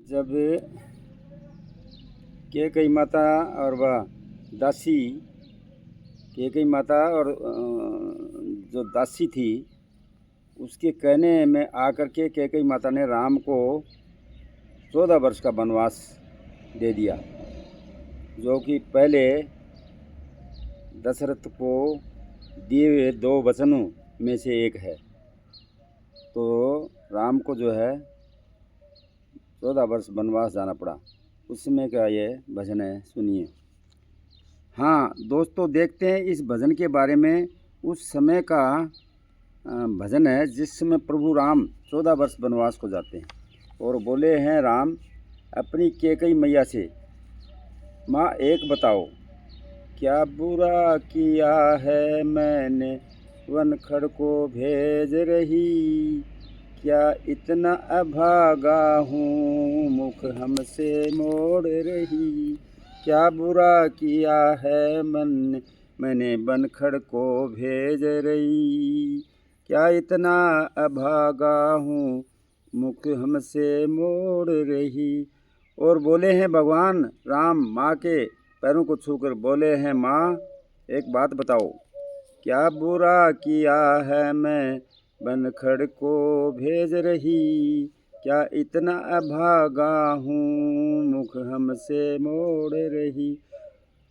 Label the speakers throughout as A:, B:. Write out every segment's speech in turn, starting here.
A: जब कैकेयी माता और वह दासी कैकेयी माता और जो दासी थी उसके कहने में आकर के कैकेयी माता ने राम को 14 वर्ष का वनवास दे दिया, जो कि पहले दशरथ को दिए हुए 2 वचनों में से एक है। तो राम को जो है 14 वर्ष वनवास जाना पड़ा। उसमें का ये भजन है, सुनिए। हाँ दोस्तों, देखते हैं इस भजन के बारे में। उस समय का भजन है जिस समय प्रभु राम 14 वर्ष वनवास को जाते हैं और बोले हैं राम अपनी कैकेयी मैया से, माँ एक बताओ क्या बुरा किया है मैंने वनखड़ को भेज रही, क्या इतना अभागा हूँ मुख हमसे मोड़ रही, क्या बुरा किया है मैंने वनखड़ को भेज रही, क्या इतना अभागा हूँ मुख हमसे मोड़ रही। और बोले हैं भगवान राम माँ के पैरों को छूकर, बोले हैं माँ एक बात बताओ क्या बुरा किया है मैं वनखड़ को भेज रही, क्या इतना अभागा हूँ मुख हमसे मोड़ रही।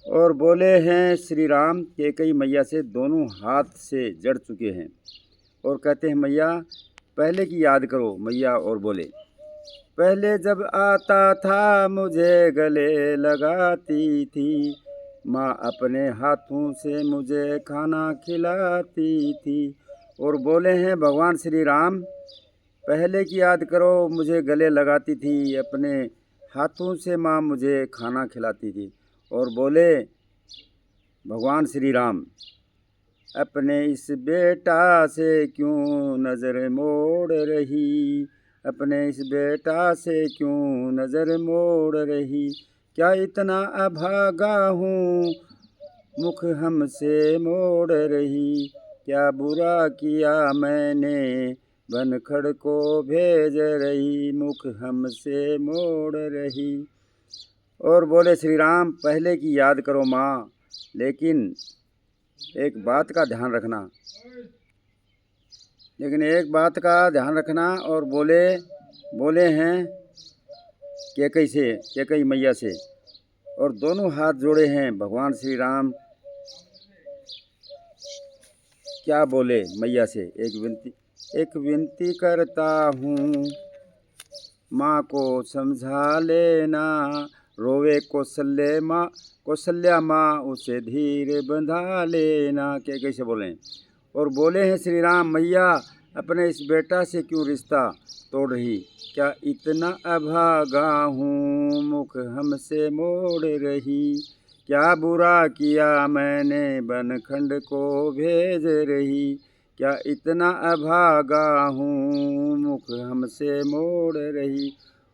A: और बोले हैं श्री राम कैकेयी मैया से दोनों हाथ से जड़ चुके हैं और कहते हैं मैया पहले की याद करो मैया। और बोले पहले जब आता था मुझे गले लगाती थी, माँ अपने हाथों से मुझे खाना खिलाती थी। और बोले हैं भगवान श्री राम पहले की याद करो, मुझे गले लगाती थी, अपने हाथों से माँ मुझे खाना खिलाती थी। और बोले भगवान श्री राम अपने इस बेटा से क्यों नज़र मोड़ रही, अपने इस बेटा से क्यों नज़र मोड़ रही, क्या इतना अभागा हूँ मुख हमसे मोड़ रही, क्या बुरा किया मैंने वनखड़ को भेज रही, मुख हमसे मोड़ रही। और बोले श्री राम पहले की याद करो माँ, लेकिन एक बात का ध्यान रखना। और बोले हैं कैकेयी मैया से और दोनों हाथ जोड़े हैं भगवान श्री राम। क्या बोले मैया से, एक विनती करता हूँ माँ को समझा लेना, रोवे कौशल्या माँ उसे धीरे बंधा लेना। कैसे बोले। और बोले हैं श्री राम मैया अपने इस बेटा से क्यों रिश्ता तोड़ रही, क्या इतना अभागा हूँ मुख हमसे मोड़ रही, क्या बुरा किया मैंने वनखड़ को भेज रही, क्या इतना अभागा हूँ मुख हमसे मोड़ रही।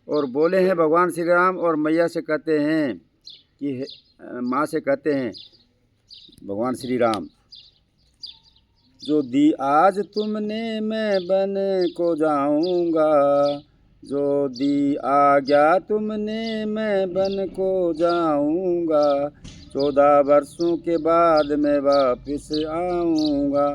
A: और बोले हैं भगवान श्री राम और मैया से कहते हैं कि माँ से कहते हैं भगवान श्री राम जो दी आज तुमने मैं बन को जाऊंगा, जो दी आज्ञा तुमने मैं बन को जाऊंगा, 14 वर्षों के बाद मैं वापस आऊँगा।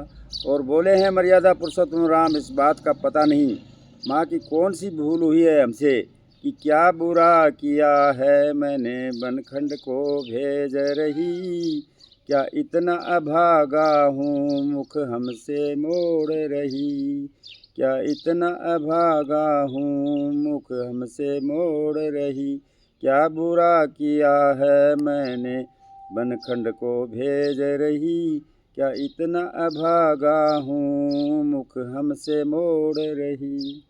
A: और बोले हैं मर्यादा पुरुषोत्तम राम इस बात का पता नहीं माँ की कौन सी भूल हुई है हमसे कि क्या बुरा किया है मैंने वनखड़ को भेज रही, क्या इतना अभागा हूँ मुख हमसे मोड़ रही, क्या इतना अभागा हूँ मुख हमसे मोड़ रही, क्या बुरा किया है मैंने वनखड़ को भेज रही, क्या इतना अभागा हूँ मुख हमसे मोड़ रही।